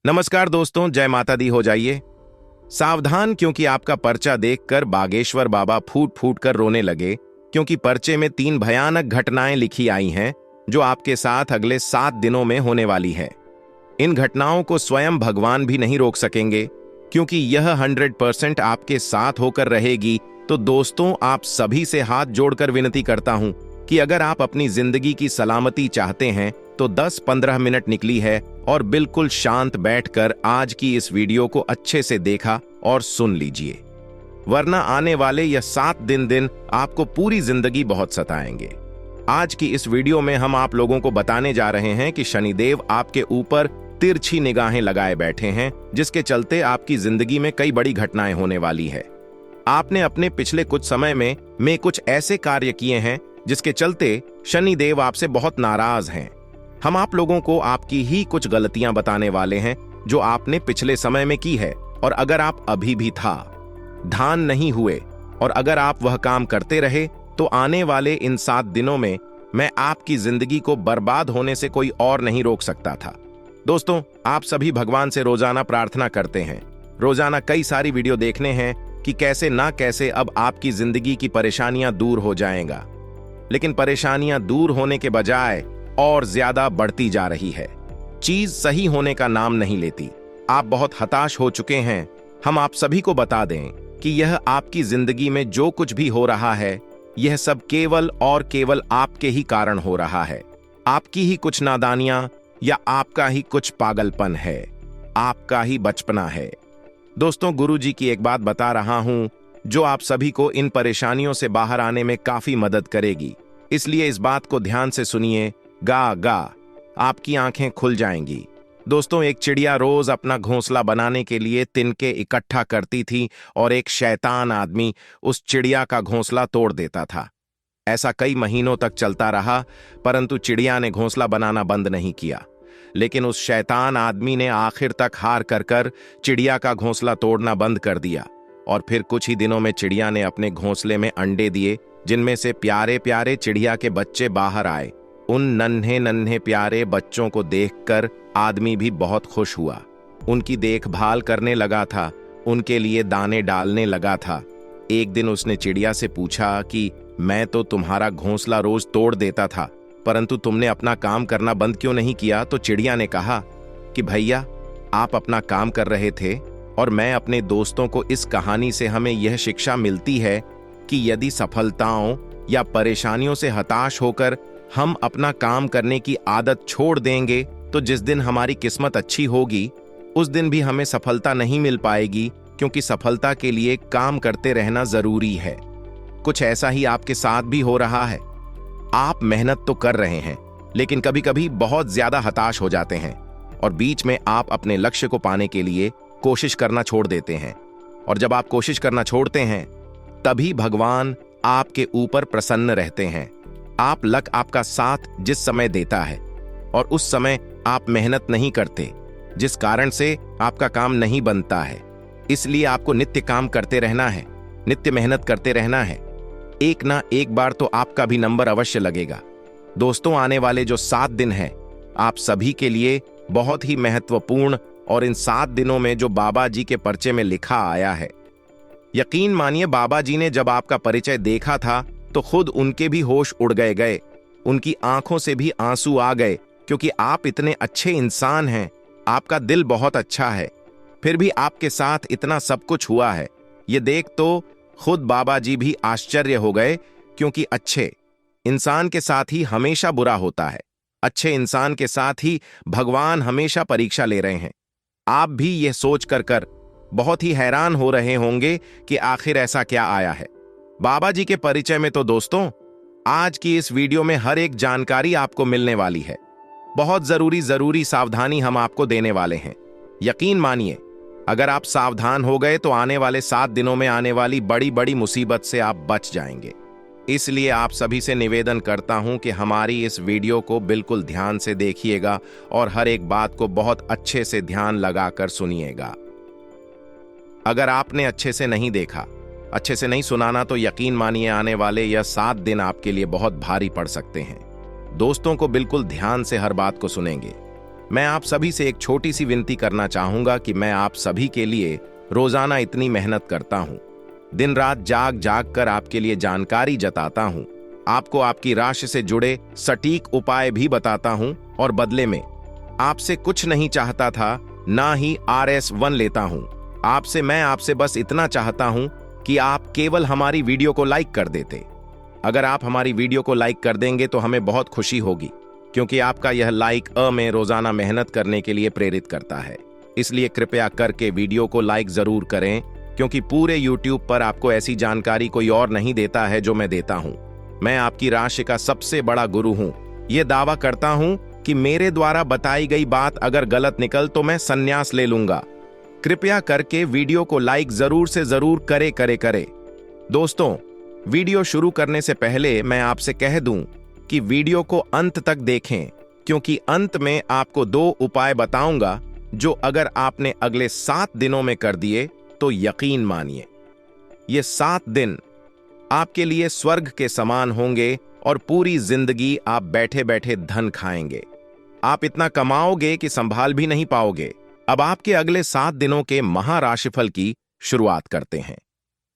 नमस्कार दोस्तों, जय माता दी हो जाइए। सावधान, क्योंकि आपका पर्चा देखकर बागेश्वर बाबा फूट फूट कर रोने लगे, क्योंकि पर्चे में 3 भयानक घटनाएं लिखी आई हैं जो आपके साथ अगले 7 दिनों में होने वाली है। इन घटनाओं को स्वयं भगवान भी नहीं रोक सकेंगे, क्योंकि यह 100% आपके साथ होकर रहेगी। तो दोस्तों, आप सभी से हाथ जोड़कर विनती करता हूं कि अगर आप अपनी जिंदगी की सलामती चाहते हैं तो 10-15 मिनट निकली है और बिल्कुल शांत बैठकर आज की इस वीडियो को अच्छे से देखा और सुन लीजिए, वरना आने वाले यह 7 दिन आपको पूरी जिंदगी बहुत सताएंगे। आज की इस वीडियो में हम आप लोगों को बताने जा रहे हैं कि शनिदेव आपके ऊपर तिरछी निगाहें लगाए बैठे हैं, जिसके चलते आपकी जिंदगी में कई बड़ी घटनाएं होने वाली है। आपने अपने पिछले कुछ समय में कुछ ऐसे कार्य किए हैं जिसके चलते शनिदेव आपसे बहुत नाराज हैं। हम आप लोगों को आपकी ही कुछ गलतियां बताने वाले हैं जो आपने पिछले समय में की है, और अगर आप अभी भी ध्यान नहीं हुए और अगर आप वह काम करते रहे तो आने वाले इन 7 दिनों में मैं आपकी जिंदगी को बर्बाद होने से कोई और नहीं रोक सकता था। दोस्तों, आप सभी भगवान से रोजाना प्रार्थना करते हैं, रोजाना कई सारी वीडियो देखने हैं कि कैसे ना कैसे अब आपकी जिंदगी की परेशानियां दूर हो जाएगा, लेकिन परेशानियां दूर होने के बजाय और ज्यादा बढ़ती जा रही है। चीज सही होने का नाम नहीं लेती। आप बहुत हताश हो चुके हैं। हम आप सभी को बता दें कि यह आपकी जिंदगी में जो कुछ भी हो रहा है, यह सब केवल और केवल आपके ही कारण हो रहा है। आपकी ही कुछ नादानियां या आपका ही कुछ पागलपन है, आपका ही बचपना है। दोस्तों, गुरुजी की एक बात बता रहा हूं जो आप सभी को इन परेशानियों से बाहर आने में काफी मदद करेगी, इसलिए इस बात को ध्यान से सुनिए। गा गा आपकी आंखें खुल जाएंगी। दोस्तों, एक चिड़िया रोज अपना घोंसला बनाने के लिए तिनके इकट्ठा करती थी और एक शैतान आदमी उस चिड़िया का घोंसला तोड़ देता था। ऐसा कई महीनों तक चलता रहा, परंतु चिड़िया ने घोंसला बनाना बंद नहीं किया। लेकिन उस शैतान आदमी ने आखिर तक हार कर चिड़िया का घोंसला तोड़ना बंद कर दिया, और फिर कुछ ही दिनों में चिड़िया ने अपने घोंसले में अंडे दिए, जिनमें से प्यारे प्यारे चिड़िया के बच्चे बाहर आए। उन नन्हे नन्हे प्यारे बच्चों को देखकर आदमी भी बहुत खुश हुआ। उनकी देखभाल करने लगा था, उनके लिए दाने डालने लगा था। एक दिन उसने चिड़िया से पूछा कि मैं तो तुम्हारा घोंसला रोज तोड़ देता था, परंतु तुमने अपना काम करना बंद क्यों नहीं किया? तो चिड़िया ने कहा कि भैया, आप अपना काम कर रहे थे और मैं अपने दोस्तों को इस कहानी से हमें यह शिक्षा मिलती है कि यदि सफलताओं या परेशानियों से हताश होकर हम अपना काम करने की आदत छोड़ देंगे तो जिस दिन हमारी किस्मत अच्छी होगी उस दिन भी हमें सफलता नहीं मिल पाएगी, क्योंकि सफलता के लिए काम करते रहना जरूरी है। कुछ ऐसा ही आपके साथ भी हो रहा है। आप मेहनत तो कर रहे हैं, लेकिन कभी कभी बहुत ज्यादा हताश हो जाते हैं और बीच में आप अपने लक्ष्य को पाने के लिए कोशिश करना छोड़ देते हैं। और जब आप कोशिश करना छोड़ते हैं तभी भगवान आपके ऊपर प्रसन्न रहते हैं। लक आपका साथ जिस समय देता है और उस समय आप मेहनत नहीं करते, जिस कारण से आपका काम नहीं बनता है। इसलिए आपको नित्य काम करते रहना है, नित्य मेहनत करते रहना है। एक ना एक बार तो आपका भी नंबर अवश्य लगेगा। दोस्तों, आने वाले जो 7 दिन हैं आप सभी के लिए बहुत ही महत्वपूर्ण, और इन 7 दिनों में जो बाबा जी के पर्चे में लिखा आया है, यकीन मानिए बाबा जी ने जब आपका परिचय देखा था तो खुद उनके भी होश उड़ गए, उनकी आंखों से भी आंसू आ गए, क्योंकि आप इतने अच्छे इंसान हैं, आपका दिल बहुत अच्छा है, फिर भी आपके साथ इतना सब कुछ हुआ है। ये देख तो खुद बाबा जी भी आश्चर्य हो गए, क्योंकि अच्छे इंसान के साथ ही हमेशा बुरा होता है, अच्छे इंसान के साथ ही भगवान हमेशा परीक्षा ले रहे हैं। आप भी यह सोच कर बहुत ही हैरान हो रहे होंगे कि आखिर ऐसा क्या आया है बाबा जी के परिचय में। तो दोस्तों, आज की इस वीडियो में हर एक जानकारी आपको मिलने वाली है। बहुत जरूरी सावधानी हम आपको देने वाले हैं। यकीन मानिए, अगर आप सावधान हो गए तो आने वाले 7 दिनों में आने वाली बड़ी बड़ी मुसीबत से आप बच जाएंगे। इसलिए आप सभी से निवेदन करता हूं कि हमारी इस वीडियो को बिल्कुल ध्यान से देखिएगा और हर एक बात को बहुत अच्छे से ध्यान लगाकर सुनिएगा। अगर आपने अच्छे से नहीं देखा, अच्छे से नहीं सुनाना, तो यकीन मानिए आने वाले यह 7 दिन आपके लिए बहुत भारी पड़ सकते हैं। दोस्तों को बिल्कुल ध्यान से हर बात को सुनेंगे। मैं आप सभी से एक छोटी सी विनती करना चाहूंगा कि मैं आप सभी के लिए रोजाना इतनी मेहनत करता हूं, दिन रात जाग जाग कर आपके लिए जानकारी जताता हूं, आपको आपकी राशि से जुड़े सटीक उपाय भी बताता हूं और बदले में आपसे कुछ नहीं चाहता था, ना ही RS1 लेता हूं। मैं आपसे बस इतना चाहता हूं कि आप केवल हमारी वीडियो को लाइक कर देते। अगर आप हमारी वीडियो को लाइक कर देंगे तो हमें बहुत खुशी होगी, क्योंकि आपका यह लाइक में रोजाना मेहनत करने के लिए प्रेरित करता है। इसलिए कृपया करके वीडियो को लाइक जरूर करें, क्योंकि पूरे YouTube पर आपको ऐसी जानकारी कोई और नहीं देता है जो मैं देता हूं। मैं आपकी राशि का सबसे बड़ा गुरु हूं। यह दावा करता हूं कि मेरे द्वारा बताई गई बात अगर गलत निकल तो मैं संन्यास ले लूंगा। कृपया करके वीडियो को लाइक जरूर से जरूर करे। दोस्तों, वीडियो शुरू करने से पहले मैं आपसे कह दूं कि वीडियो को अंत तक देखें, क्योंकि अंत में आपको 2 उपाय बताऊंगा जो अगर आपने अगले 7 दिनों में कर दिए तो यकीन मानिए ये 7 दिन आपके लिए स्वर्ग के समान होंगे और पूरी जिंदगी आप बैठे बैठे धन खाएंगे। आप इतना कमाओगे कि संभाल भी नहीं पाओगे। अब आपके अगले 7 दिनों के महाराशिफल की शुरुआत करते हैं।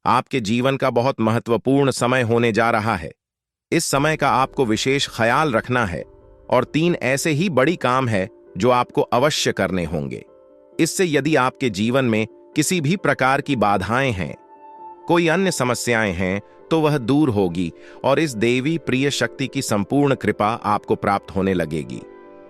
आपके जीवन का बहुत महत्वपूर्ण समय होने जा रहा है। इस समय का आपको विशेष ख्याल रखना है और 3 ऐसे ही बड़ी काम है जो आपको अवश्य करने होंगे। इससे यदि आपके जीवन में किसी भी प्रकार की बाधाएं हैं, कोई अन्य समस्याएं हैं, तो वह दूर होगी और इस देवी प्रिय शक्ति की संपूर्ण कृपा आपको प्राप्त होने लगेगी।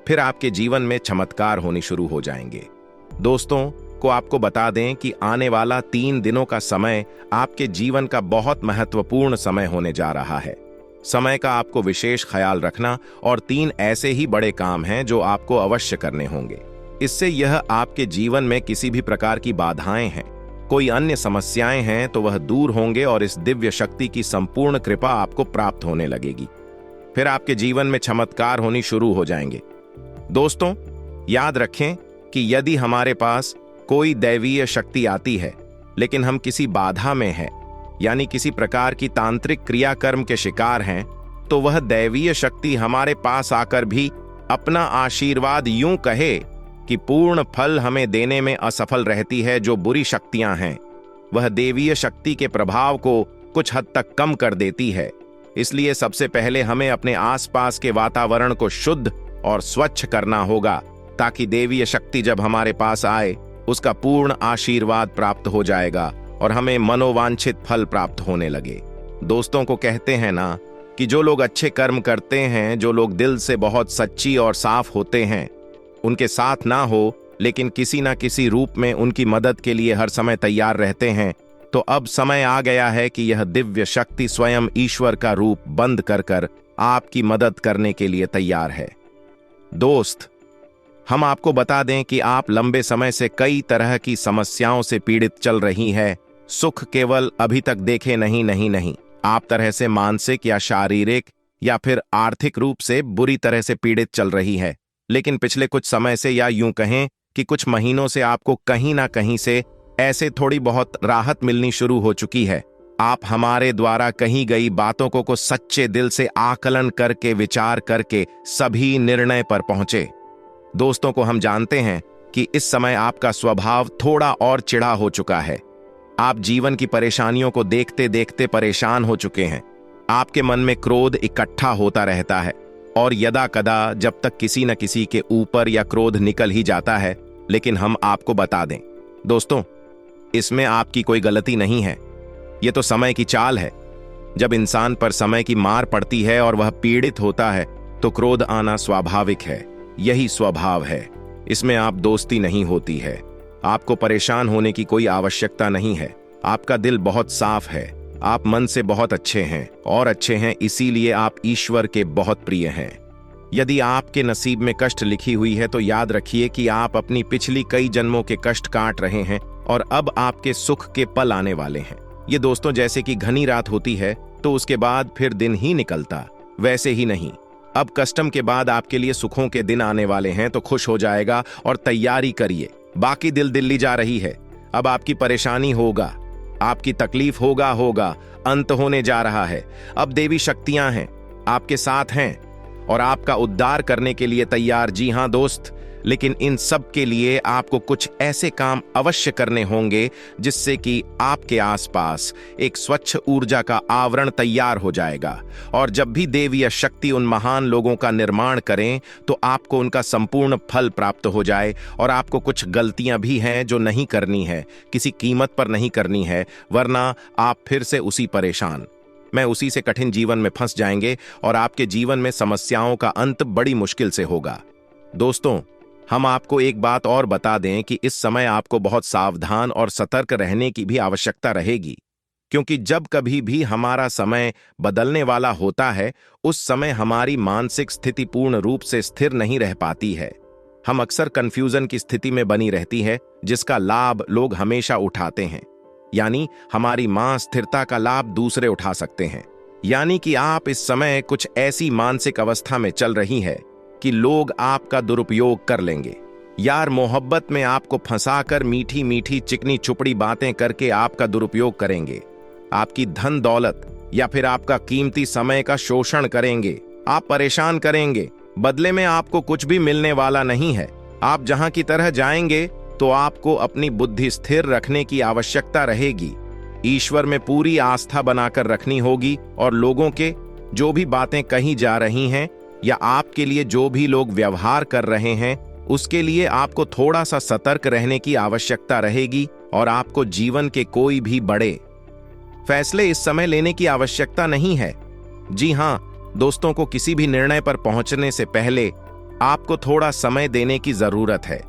फिर आपके जीवन में चमत्कार होने शुरू हो जाएंगे। दोस्तों को आपको बता दें कि आने वाला 3 दिनों का समय आपके जीवन का बहुत महत्वपूर्ण समय होने जा रहा है। समय का आपको विशेष ख्याल रखना और 3 ऐसे ही बड़े काम हैं जो आपको अवश्य करने होंगे। इससे यह आपके जीवन में किसी भी प्रकार की बाधाएं हैं, कोई अन्य समस्याएं हैं, तो वह दूर होंगे और इस दिव्य शक्ति की संपूर्ण कृपा आपको प्राप्त होने लगेगी। फिर आपके जीवन में चमत्कार होनी शुरू हो जाएंगे। दोस्तों, याद रखें कि यदि हमारे पास कोई दैवीय शक्ति आती है लेकिन हम किसी बाधा में हैं, यानी किसी प्रकार की तांत्रिक क्रियाकर्म के शिकार हैं, तो वह दैवीय शक्ति हमारे पास आकर भी अपना आशीर्वाद यूं कहे कि पूर्ण फल हमें देने में असफल रहती है। जो बुरी शक्तियां हैं वह देवीय शक्ति के प्रभाव को कुछ हद तक कम कर देती है। इसलिए सबसे पहले हमें अपने आसपास के वातावरण को शुद्ध और स्वच्छ करना होगा, ताकि देवीय शक्ति जब हमारे पास आए उसका पूर्ण आशीर्वाद प्राप्त हो जाएगा और हमें मनोवांछित फल प्राप्त होने लगे। दोस्तों को कहते हैं ना कि जो लोग अच्छे कर्म करते हैं, जो लोग दिल से बहुत सच्ची और साफ होते हैं, उनके साथ ना हो लेकिन किसी ना किसी रूप में उनकी मदद के लिए हर समय तैयार रहते हैं, तो अब समय आ गया है कि यह दिव्य शक्ति स्वयं ईश्वर का रूप बंद कर आपकी मदद करने के लिए तैयार है। दोस्त, हम आपको बता दें कि आप लंबे समय से कई तरह की समस्याओं से पीड़ित चल रही हैं। सुख केवल अभी तक देखे नहीं, आप तरह से मानसिक या शारीरिक या फिर आर्थिक रूप से बुरी तरह से पीड़ित चल रही है। लेकिन पिछले कुछ समय से, या यूं कहें कि कुछ महीनों से, आपको कहीं ना कहीं से ऐसे थोड़ी बहुत राहत मिलनी शुरू हो चुकी है। आप हमारे द्वारा कही गई बातों को सच्चे दिल से आकलन करके, विचार करके सभी निर्णय पर पहुंचे। दोस्तों को हम जानते हैं कि इस समय आपका स्वभाव थोड़ा और चिढ़ा हो चुका है। आप जीवन की परेशानियों को देखते देखते परेशान हो चुके हैं। आपके मन में क्रोध इकट्ठा होता रहता है और यदा कदा जब तक किसी न किसी के ऊपर या क्रोध निकल ही जाता है। लेकिन हम आपको बता दें दोस्तों, इसमें आपकी कोई गलती नहीं है। यह तो समय की चाल है। जब इंसान पर समय की मार पड़ती है और वह पीड़ित होता है तो क्रोध आना स्वाभाविक है। यही स्वभाव है। इसमें आप दोस्ती नहीं होती है। आपको परेशान होने की कोई आवश्यकता नहीं है। आपका दिल बहुत साफ है। आप मन से बहुत अच्छे हैं और अच्छे हैं, इसीलिए आप ईश्वर के बहुत प्रिय हैं। यदि आपके नसीब में कष्ट लिखी हुई है तो याद रखिए कि आप अपनी पिछली कई जन्मों के कष्ट काट रहे हैं और अब आपके सुख के पल आने वाले हैं। ये दोस्तों जैसे कि घनी रात होती है तो उसके बाद फिर दिन ही निकलता, वैसे ही नहीं, अब कष्टम के बाद आपके लिए सुखों के दिन आने वाले हैं। तो खुश हो जाएगा और तैयारी करिए। बाकी दिल्ली जा रही है। अब आपकी परेशानी होगा, आपकी तकलीफ होगा, अंत होने जा रहा है। अब देवी शक्तियां हैं, आपके साथ हैं और आपका उद्धार करने के लिए तैयार। जी हां दोस्त, लेकिन इन सब के लिए आपको कुछ ऐसे काम अवश्य करने होंगे जिससे कि आपके आसपास एक स्वच्छ ऊर्जा का आवरण तैयार हो जाएगा। और जब भी देवीय शक्ति उन महान लोगों का निर्माण करें तो आपको उनका संपूर्ण फल प्राप्त हो जाए। और आपको कुछ गलतियां भी हैं जो नहीं करनी है, किसी कीमत पर नहीं करनी है, वरना आप फिर से उसी परेशान मैं उसी से कठिन जीवन में फंस जाएंगे और आपके जीवन में समस्याओं का अंत बड़ी मुश्किल से होगा। दोस्तों, हम आपको एक बात और बता दें कि इस समय आपको बहुत सावधान और सतर्क रहने की भी आवश्यकता रहेगी, क्योंकि जब कभी भी हमारा समय बदलने वाला होता है उस समय हमारी मानसिक स्थिति पूर्ण रूप से स्थिर नहीं रह पाती है। हम अक्सर कंफ्यूजन की स्थिति में बनी रहती है जिसका लाभ लोग हमेशा उठाते हैं, यानी हमारी स्थिरता का लाभ दूसरे उठा सकते हैं। यानी कि आप इस समय कुछ ऐसी मानसिक अवस्था में चल रही है कि लोग आपका दुरुपयोग कर लेंगे। यार, मोहब्बत में आपको फंसाकर मीठी मीठी चिकनी चुपड़ी बातें करके आपका दुरुपयोग करेंगे, आपकी धन दौलत या फिर आपका कीमती समय का शोषण करेंगे, आप परेशान करेंगे। बदले में आपको कुछ भी मिलने वाला नहीं है। आप जहां की तरह जाएंगे तो आपको अपनी बुद्धि स्थिर रखने की आवश्यकता रहेगी। ईश्वर में पूरी आस्था बनाकर रखनी होगी और लोगों के जो भी बातें कही जा रही हैं या आपके लिए जो भी लोग व्यवहार कर रहे हैं उसके लिए आपको थोड़ा सा सतर्क रहने की आवश्यकता रहेगी। और आपको जीवन के कोई भी बड़े फैसले इस समय लेने की आवश्यकता नहीं है। जी हां दोस्तों, को किसी भी निर्णय पर पहुंचने से पहले आपको थोड़ा समय देने की जरूरत है।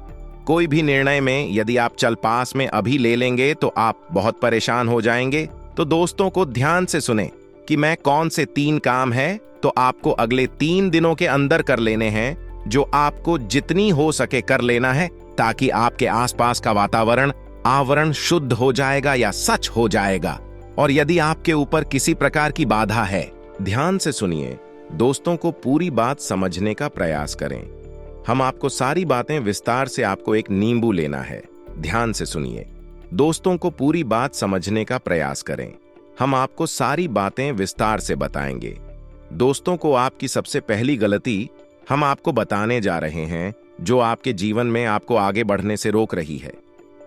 कोई भी निर्णय में यदि आप चल पास में अभी ले लेंगे तो आप बहुत परेशान हो जाएंगे। तो दोस्तों को ध्यान से सुने कि मैं कौन से 3 काम है तो आपको अगले 3 दिनों के अंदर कर लेने हैं, जो आपको जितनी हो सके कर लेना है, ताकि आपके आसपास का वातावरण आवरण शुद्ध हो जाएगा या सच हो जाएगा। और यदि आपके ऊपर किसी प्रकार की बाधा है, ध्यान से सुनिए दोस्तों, को पूरी बात समझने का प्रयास करें। हम आपको सारी बातें विस्तार से आपको एक नींबू लेना है। ध्यान से सुनिए दोस्तों, को पूरी बात समझने का प्रयास करें। हम आपको सारी बातें विस्तार से बताएंगे। दोस्तों को आपकी सबसे पहली गलती हम आपको बताने जा रहे हैं जो आपके जीवन में आपको आगे बढ़ने से रोक रही है।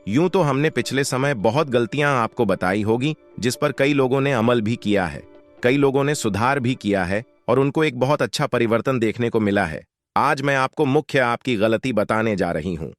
यूं तो हमने पिछले समय बहुत गलतियां आपको बताई होगी जिस पर कई लोगों ने अमल भी किया है, कई लोगों ने सुधार भी किया है और उनको एक बहुत अच्छा परिवर्तन देखने को मिला है। आज मैं आपको मुख्य आपकी गलती बताने जा रही हूं।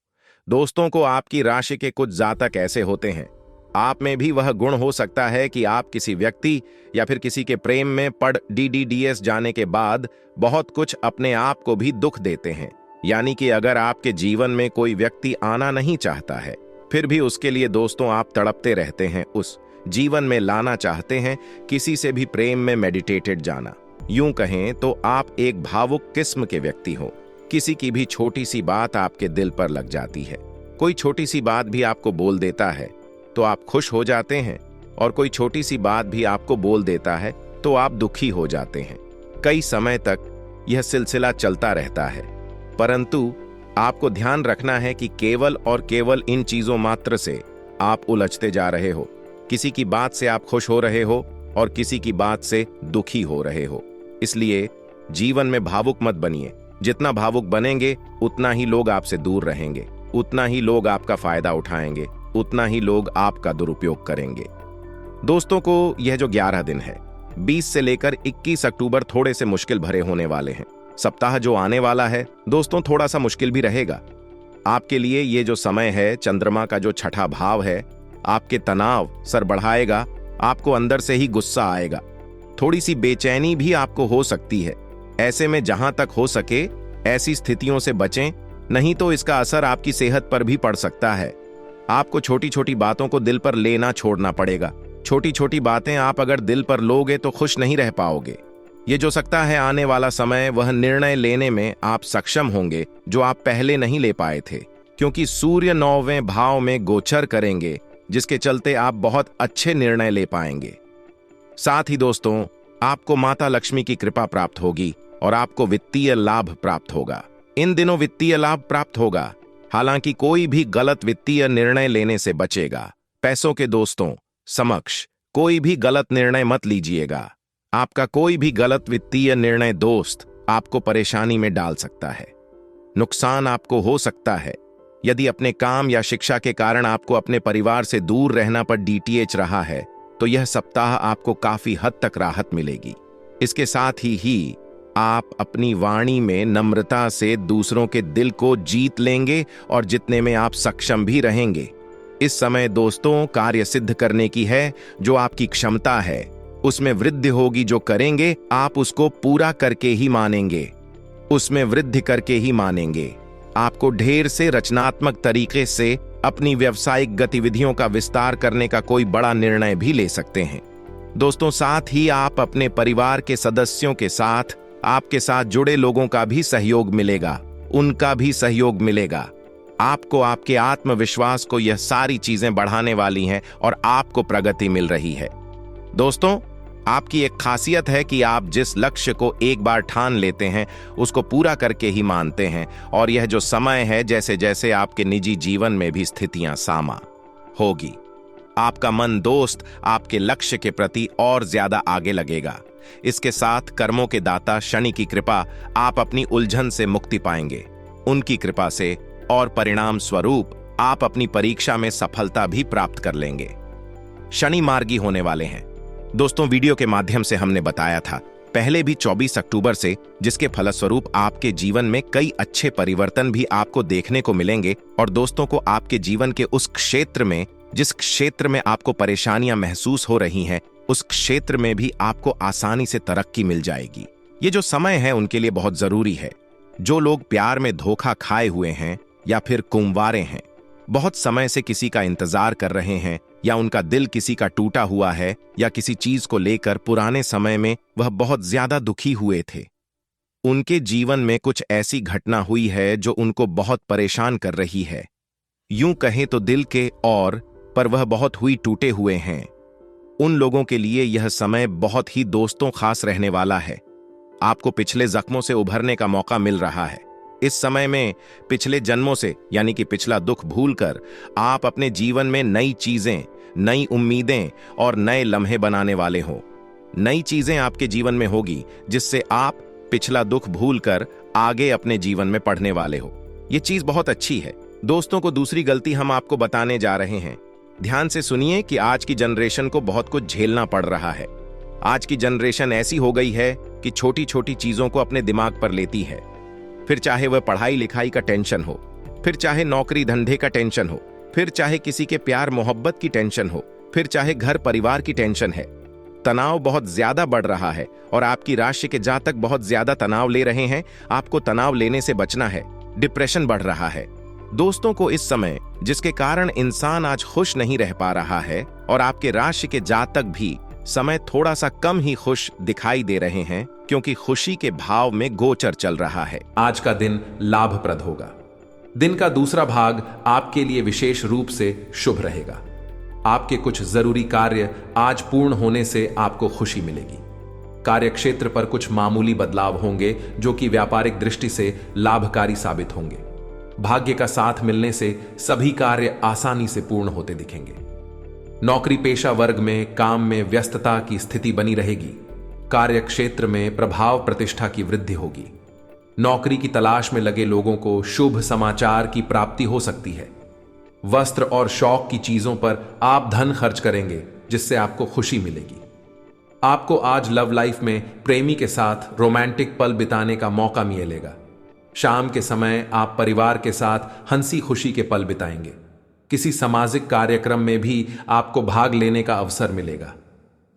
दोस्तों को आपकी राशि के कुछ जातक ऐसे होते हैं, आप में भी वह गुण हो सकता है कि आप किसी व्यक्ति या फिर किसी के प्रेम में पड़ DDDS जाने के बाद बहुत कुछ अपने आप को भी दुख देते हैं। यानी कि अगर आपके जीवन में कोई व्यक्ति आना नहीं चाहता है फिर भी उसके लिए दोस्तों आप तड़पते रहते हैं, उस जीवन में लाना चाहते हैं, किसी से भी प्रेम में मेडिटेटेड जाना। यूं कहें तो आप एक भावुक किस्म के व्यक्ति हो। किसी की भी छोटी सी बात आपके दिल पर लग जाती है। कोई छोटी सी बात भी आपको बोल देता है तो आप खुश हो जाते हैं और कोई छोटी सी बात भी आपको बोल देता है तो आप दुखी हो जाते हैं। कई समय तक यह सिलसिला चलता रहता है, परंतु आपको ध्यान रखना है कि केवल और केवल इन चीजों मात्र से आप उलझते जा रहे हो। किसी की बात से आप खुश हो रहे हो और किसी की बात से दुखी हो रहे हो। इसलिए जीवन में भावुक मत बनिए। जितना भावुक बनेंगे उतना ही लोग आपसे दूर रहेंगे, उतना ही लोग आपका फायदा उठाएंगे, उतना ही लोग आपका दुरुपयोग करेंगे। दोस्तों को यह जो 11 दिन है 20 से लेकर 21 अक्टूबर थोड़े से मुश्किल भरे होने वाले हैं। सप्ताह जो आने वाला है दोस्तों थोड़ा सा मुश्किल भी रहेगा आपके लिए। ये जो समय है, चंद्रमा का जो छठा भाव है, आपके तनाव सर बढ़ाएगा, आपको अंदर से ही गुस्सा आएगा, थोड़ी सी बेचैनी भी आपको हो सकती है। ऐसे में जहां तक हो सके ऐसी स्थितियों से बचें, नहीं तो इसका असर आपकी सेहत पर भी पड़ सकता है। आपको छोटी छोटी बातों को दिल पर लेना छोड़ना पड़ेगा। छोटी छोटी बातें आप अगर दिल पर लोगे तो खुश नहीं रह पाओगे। ये जो सकता है आने वाला समय, वह निर्णय लेने में आप सक्षम होंगे जो आप पहले नहीं ले पाए थे, क्योंकि सूर्य 9वें भाव में गोचर करेंगे, जिसके चलते आप बहुत अच्छे निर्णय ले पाएंगे। साथ ही दोस्तों आपको माता लक्ष्मी की कृपा प्राप्त होगी और आपको वित्तीय लाभ प्राप्त होगा। इन दिनों वित्तीय लाभ प्राप्त होगा, हालांकि कोई भी गलत वित्तीय निर्णय लेने से बचेगा। पैसों के दोस्तों समक्ष कोई भी गलत निर्णय मत लीजिएगा। आपका कोई भी गलत वित्तीय निर्णय दोस्त आपको परेशानी में डाल सकता है। नुकसान आपको हो सकता है। यदि अपने काम या शिक्षा के कारण आपको अपने परिवार से दूर रहना पर डीटीएच रहा है, तो यह सप्ताह आपको काफी हद तक राहत मिलेगी। इसके साथ ही आप अपनी वाणी में नम्रता से दूसरों के दिल को जीत लेंगे और जितने में आप सक्षम भी रहेंगे। इस समय दोस्तों कार्य सिद्ध करने की है, जो आपकी क्षमता है उसमें वृद्धि होगी। जो करेंगे आप उसको पूरा करके ही मानेंगे, उसमें वृद्धि करके ही मानेंगे। आपको ढेर से रचनात्मक तरीके से अपनी व्यावसायिक गतिविधियों का विस्तार करने का कोई बड़ा निर्णय भी ले सकते हैं। दोस्तों साथ ही आप अपने परिवार के सदस्यों के साथ, आपके साथ जुड़े लोगों का भी सहयोग मिलेगा, उनका भी सहयोग मिलेगा। आपको आपके आत्मविश्वास को यह सारी चीजें बढ़ाने वाली हैं और आपको प्रगति मिल रही है। दोस्तों आपकी एक खासियत है कि आप जिस लक्ष्य को एक बार ठान लेते हैं उसको पूरा करके ही मानते हैं, और यह जो समय है जैसे जैसे आपके निजी जीवन में भी स्थितियां सामा होगी, आपका मन दोस्त आपके लक्ष्य के प्रति और ज्यादा आगे लगेगा। इसके साथ कर्मों के दाता शनि की कृपा, आप अपनी उलझन से मुक्ति पाएंगे उनकी कृपा से, और परिणाम स्वरूप आप अपनी परीक्षा में सफलता भी प्राप्त कर लेंगे। शनि मार्गी होने वाले हैं। दोस्तों वीडियो के माध्यम से हमने बताया था पहले भी 24 अक्टूबर से, जिसके फलस्वरूप आपके जीवन में कई अच्छे परिवर्तन भी आपको देखने को मिलेंगे, और दोस्तों को आपके जीवन के उस क्षेत्र में, जिस क्षेत्र में आपको परेशानियां महसूस हो रही हैं, उस क्षेत्र में भी आपको आसानी से तरक्की मिल जाएगी। ये जो समय है उनके लिए बहुत जरूरी है। जो लोग प्यार में धोखा खाए हुए हैं या फिर कुंवारे हैं, बहुत समय से किसी का इंतजार कर रहे हैं, या उनका दिल किसी का टूटा हुआ है, या किसी चीज को लेकर पुराने समय में वह बहुत ज्यादा दुखी हुए थे, उनके जीवन में कुछ ऐसी घटना हुई है जो उनको बहुत परेशान कर रही है। यूं कहें तो दिल के और पर वह बहुत हुई टूटे हुए हैं। उन लोगों के लिए यह समय बहुत ही दोस्तों खास रहने वाला है। आपको पिछले जख्मों से उभरने का मौका मिल रहा है। इस समय में पिछले जन्मों से यानी कि पिछला दुख भूलकर आप अपने जीवन में नई चीजें, नई उम्मीदें और नए लम्हे बनाने वाले हो। नई चीजें आपके जीवन में होगी जिससे आप पिछला दुख भूलकर आगे अपने जीवन में बढ़ने वाले हो। ये चीज बहुत अच्छी है। दोस्तों को दूसरी गलती हम आपको बताने जा रहे हैं। ध्यान से सुनिए कि आज की जनरेशन को बहुत कुछ झेलना पड़ रहा है। आज की जनरेशन ऐसी हो गई है कि छोटी छोटी चीजों को अपने दिमाग पर लेती है, फिर चाहे वह पढ़ाई लिखाई का टेंशन हो, फिर चाहे नौकरी धंधे का टेंशन हो, फिर चाहे किसी के प्यार मोहब्बत की टेंशन हो, फिर चाहे घर परिवार की टेंशन है। तनाव बहुत ज्यादा बढ़ रहा है और आपकी राशि के जातक बहुत ज्यादा तनाव ले रहे हैं। आपको तनाव लेने से बचना है। डिप्रेशन बढ़ रहा है। दोस्तों को इस समय, जिसके कारण इंसान आज खुश नहीं रह पा रहा है, और आपके राशि के जातक भी समय थोड़ा सा कम ही खुश दिखाई दे रहे हैं, क्योंकि खुशी के भाव में गोचर चल रहा है। आज का दिन लाभप्रद होगा। दिन का दूसरा भाग आपके लिए विशेष रूप से शुभ रहेगा। आपके कुछ जरूरी कार्य आज पूर्ण होने से आपको खुशी मिलेगी। कार्यक्षेत्र पर कुछ मामूली बदलाव होंगे जो कि व्यापारिक दृष्टि से लाभकारी साबित होंगे। भाग्य का साथ मिलने से सभी कार्य आसानी से पूर्ण होते दिखेंगे। नौकरी पेशा वर्ग में काम में व्यस्तता की स्थिति बनी रहेगी। कार्यक्षेत्र में प्रभाव प्रतिष्ठा की वृद्धि होगी। नौकरी की तलाश में लगे लोगों को शुभ समाचार की प्राप्ति हो सकती है। वस्त्र और शौक की चीजों पर आप धन खर्च करेंगे जिससे आपको खुशी मिलेगी। आपको आज लव लाइफ में प्रेमी के साथ रोमांटिक पल बिताने का मौका मिलेगा। शाम के समय आप परिवार के साथ हंसी खुशी के पल बिताएंगे। किसी सामाजिक कार्यक्रम में भी आपको भाग लेने का अवसर मिलेगा।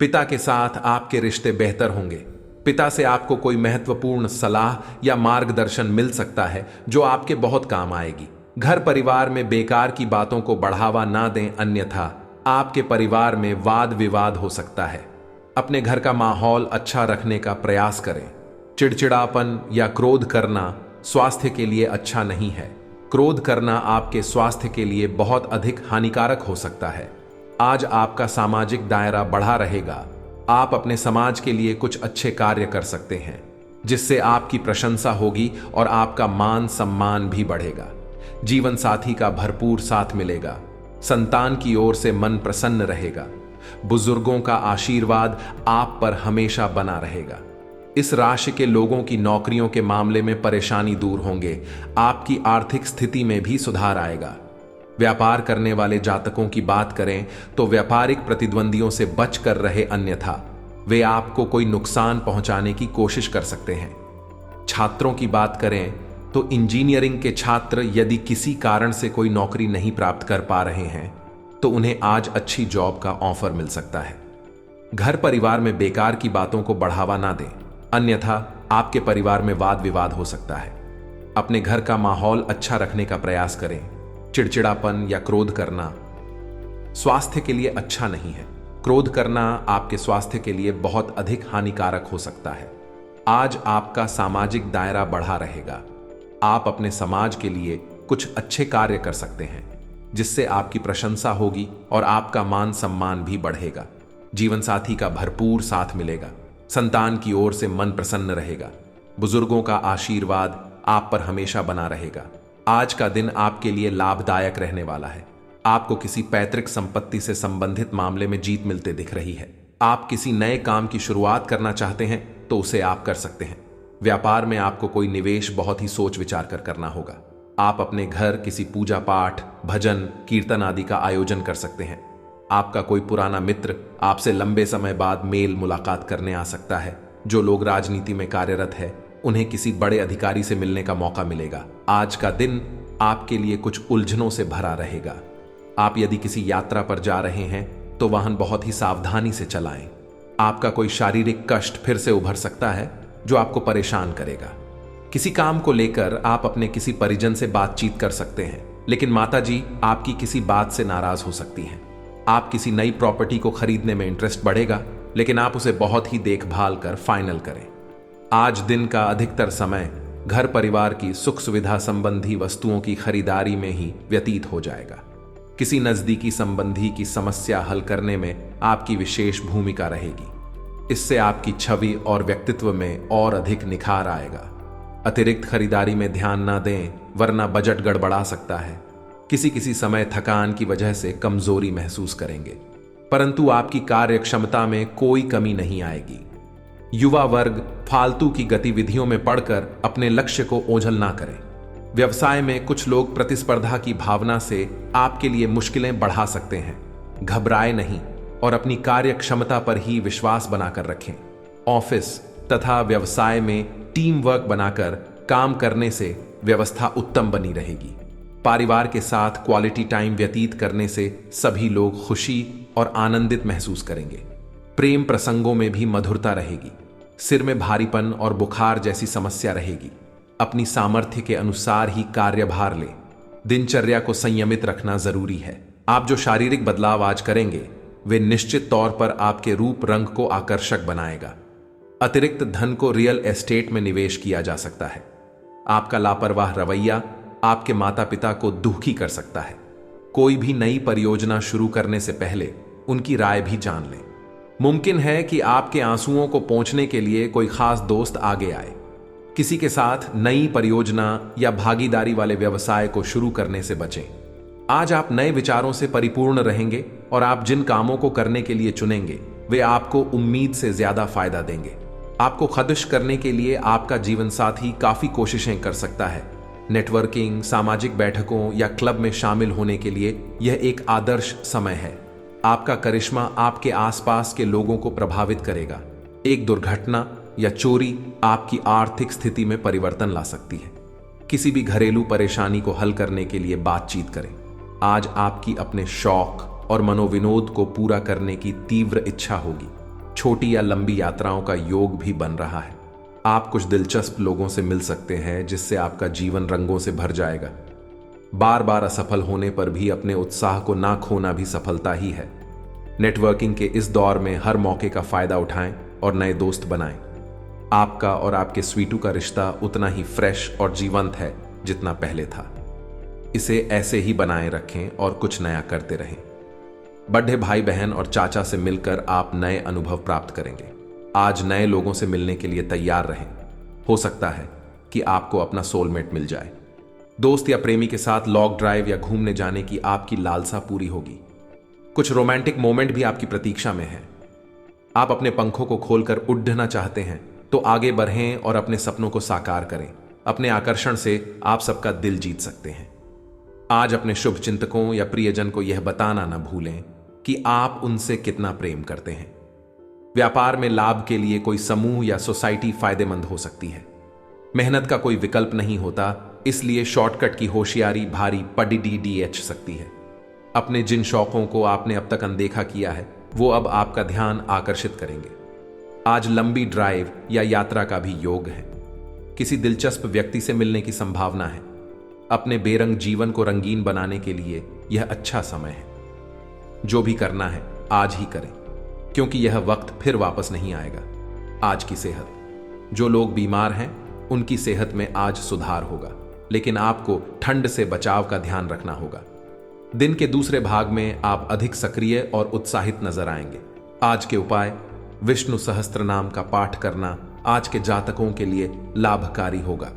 पिता के साथ आपके रिश्ते बेहतर होंगे। पिता से आपको कोई महत्वपूर्ण सलाह या मार्गदर्शन मिल सकता है जो आपके बहुत काम आएगी। घर परिवार में बेकार की बातों को बढ़ावा ना दें, अन्यथा आपके परिवार में वाद विवाद हो सकता है। अपने घर का माहौल अच्छा रखने का प्रयास करें। चिड़चिड़ापन या क्रोध करना स्वास्थ्य के लिए अच्छा नहीं है। क्रोध करना आपके स्वास्थ्य के लिए बहुत अधिक हानिकारक हो सकता है। आज आपका सामाजिक दायरा बढ़ा रहेगा। आप अपने समाज के लिए कुछ अच्छे कार्य कर सकते हैं जिससे आपकी प्रशंसा होगी और आपका मान सम्मान भी बढ़ेगा। जीवन साथी का भरपूर साथ मिलेगा। संतान की ओर से मन प्रसन्न रहेगा। बुजुर्गों का आशीर्वाद आप पर हमेशा बना रहेगा। इस राशि के लोगों की नौकरियों के मामले में परेशानी दूर होंगे। आपकी आर्थिक स्थिति में भी सुधार आएगा। व्यापार करने वाले जातकों की बात करें तो व्यापारिक प्रतिद्वंदियों से बच कर रहे, अन्यथा वे आपको कोई नुकसान पहुंचाने की कोशिश कर सकते हैं। छात्रों की बात करें तो इंजीनियरिंग के छात्र यदि किसी कारण से कोई नौकरी नहीं प्राप्त कर पा रहे हैं तो उन्हें आज अच्छी जॉब का ऑफर मिल सकता है। घर परिवार में बेकार की बातों को बढ़ावा ना दें, अन्यथा आपके परिवार में वाद विवाद हो सकता है। अपने घर का माहौल अच्छा रखने का प्रयास करें। चिड़चिड़ापन या क्रोध करना स्वास्थ्य के लिए अच्छा नहीं है। क्रोध करना आपके स्वास्थ्य के लिए बहुत अधिक हानिकारक हो सकता है। आज आपका सामाजिक दायरा बढ़ा रहेगा। आप अपने समाज के लिए कुछ अच्छे कार्य कर सकते हैं, जिससे आपकी प्रशंसा होगी और आपका मान सम्मान भी बढ़ेगा। जीवन साथी का भरपूर साथ मिलेगा। संतान की ओर से मन प्रसन्न रहेगा। बुजुर्गों का आशीर्वाद आप पर हमेशा बना रहेगा। आज का दिन आपके लिए लाभदायक रहने वाला है। आपको किसी पैतृक संपत्ति से संबंधित मामले में जीत मिलते दिख रही है। आप किसी नए काम की शुरुआत करना चाहते हैं तो उसे आप कर सकते हैं। व्यापार में आपको कोई निवेश बहुत ही सोच विचार कर करना होगा। आप अपने घर किसी पूजा पाठ, भजन, कीर्तन आदि का आयोजन कर सकते हैं। आपका कोई पुराना मित्र आपसे लंबे समय बाद मेल मुलाकात करने आ सकता है। जो लोग राजनीति में कार्यरत है उन्हें किसी बड़े अधिकारी से मिलने का मौका मिलेगा। आज का दिन आपके लिए कुछ उलझनों से भरा रहेगा। आप यदि किसी यात्रा पर जा रहे हैं तो वाहन बहुत ही सावधानी से चलाएं। आपका कोई शारीरिक कष्ट फिर से उभर सकता है जो आपको परेशान करेगा। किसी काम को लेकर आप अपने किसी परिजन से बातचीत कर सकते हैं, लेकिन माताजी आपकी किसी बात से नाराज हो सकती हैं। आप किसी नई प्रॉपर्टी को खरीदने में इंटरेस्ट बढ़ेगा, लेकिन आप उसे बहुत ही देखभाल कर फाइनल करें। आज दिन का अधिकतर समय घर परिवार की सुख सुविधा संबंधी वस्तुओं की खरीदारी में ही व्यतीत हो जाएगा। किसी नजदीकी संबंधी की समस्या हल करने में आपकी विशेष भूमिका रहेगी। इससे आपकी छवि और व्यक्तित्व में और अधिक निखार आएगा। अतिरिक्त खरीदारी में ध्यान ना दें, वरना बजट गड़बड़ा सकता है। किसी समय थकान की वजह से कमजोरी महसूस करेंगे, परंतु आपकी कार्य क्षमता में कोई कमी नहीं आएगी। युवा वर्ग फालतू की गतिविधियों में पड़कर अपने लक्ष्य को ओझल ना करें। व्यवसाय में कुछ लोग प्रतिस्पर्धा की भावना से आपके लिए मुश्किलें बढ़ा सकते हैं। घबराए नहीं और अपनी कार्य क्षमता पर ही विश्वास बनाकर रखें। ऑफिस तथा व्यवसाय में टीम वर्क बनाकर काम करने से व्यवस्था उत्तम बनी रहेगी। परिवार के साथ क्वालिटी टाइम व्यतीत करने से सभी लोग खुशी और आनंदित महसूस करेंगे। प्रेम प्रसंगों में भी मधुरता रहेगी। सिर में भारीपन और बुखार जैसी समस्या रहेगी। अपनी सामर्थ्य के अनुसार ही कार्यभार लें। दिनचर्या को संयमित रखना जरूरी है। आप जो शारीरिक बदलाव आज करेंगे वे निश्चित तौर पर आपके रूप रंग को आकर्षक बनाएगा। अतिरिक्त धन को रियल एस्टेट में निवेश किया जा सकता है। आपका लापरवाह रवैया आपके माता पिता को दुखी कर सकता है। कोई भी नई परियोजना शुरू करने से पहले उनकी राय भी जान लें। मुमकिन है कि आपके आंसुओं को पोंछने के लिए कोई खास दोस्त आगे आए। किसी के साथ नई परियोजना या भागीदारी वाले व्यवसाय को शुरू करने से बचें। आज आप नए विचारों से परिपूर्ण रहेंगे और आप जिन कामों को करने के लिए चुनेंगे वे आपको उम्मीद से ज्यादा फायदा देंगे। आपको खुश करने के लिए आपका जीवन साथी काफी कोशिशें कर सकता है। नेटवर्किंग, सामाजिक बैठकों या क्लब में शामिल होने के लिए यह एक आदर्श समय है। आपका करिश्मा आपके आसपास के लोगों को प्रभावित करेगा। एक दुर्घटना या चोरी आपकी आर्थिक स्थिति में परिवर्तन ला सकती है। किसी भी घरेलू परेशानी को हल करने के लिए बातचीत करें। आज आपकी अपने शौक और मनोविनोद को पूरा करने की तीव्र इच्छा होगी। छोटी या लंबी यात्राओं का योग भी बन रहा है। आप कुछ दिलचस्प लोगों से मिल सकते हैं, जिससे आपका जीवन रंगों से भर जाएगा। बार बार असफल होने पर भी अपने उत्साह को ना खोना भी सफलता ही है। नेटवर्किंग के इस दौर में हर मौके का फायदा उठाएं और नए दोस्त बनाएं। आपका और आपके स्वीटू का रिश्ता उतना ही फ्रेश और जीवंत है जितना पहले था। इसे ऐसे ही बनाए रखें और कुछ नया करते रहें। बड़े भाई बहन और चाचा से मिलकर आप नए अनुभव प्राप्त करेंगे। आज नए लोगों से मिलने के लिए तैयार रहें। हो सकता है कि आपको अपना सोलमेट मिल जाए। दोस्त या प्रेमी के साथ लॉन्ग ड्राइव या घूमने जाने की आपकी लालसा पूरी होगी। कुछ रोमांटिक मोमेंट भी आपकी प्रतीक्षा में है। आप अपने पंखों को खोलकर उड़ना चाहते हैं, तो आगे बढ़ें और अपने सपनों को साकार करें। अपने आकर्षण से आप सबका दिल जीत सकते हैं। आज अपने शुभ चिंतकों या प्रियजन को यह बताना न भूलें कि आप उनसे कितना प्रेम करते हैं। व्यापार में लाभ के लिए कोई समूह या सोसाइटी फायदेमंद हो सकती है। मेहनत का कोई विकल्प नहीं होता, इसलिए शॉर्टकट की होशियारी भारी पड़ी सकती है। अपने जिन शौकों को आपने अब तक अनदेखा किया है, वो अब आपका ध्यान आकर्षित करेंगे। आज लंबी ड्राइव या यात्रा का भी योग है। किसी दिलचस्प व्यक्ति से मिलने की संभावना है। अपने बेरंग जीवन को रंगीन बनाने के लिए यह अच्छा समय है। जो भी करना है आज ही करें, क्योंकि यह वक्त फिर वापस नहीं आएगा। आज की सेहत, जो लोग बीमार हैं उनकी सेहत में आज सुधार होगा, लेकिन आपको ठंड से बचाव का ध्यान रखना होगा। दिन के दूसरे भाग में आप अधिक सक्रिय और उत्साहित नजर आएंगे। आज के उपाय: विष्णु सहस्त्र नाम का पाठ करना आज के जातकों के लिए लाभकारी होगा।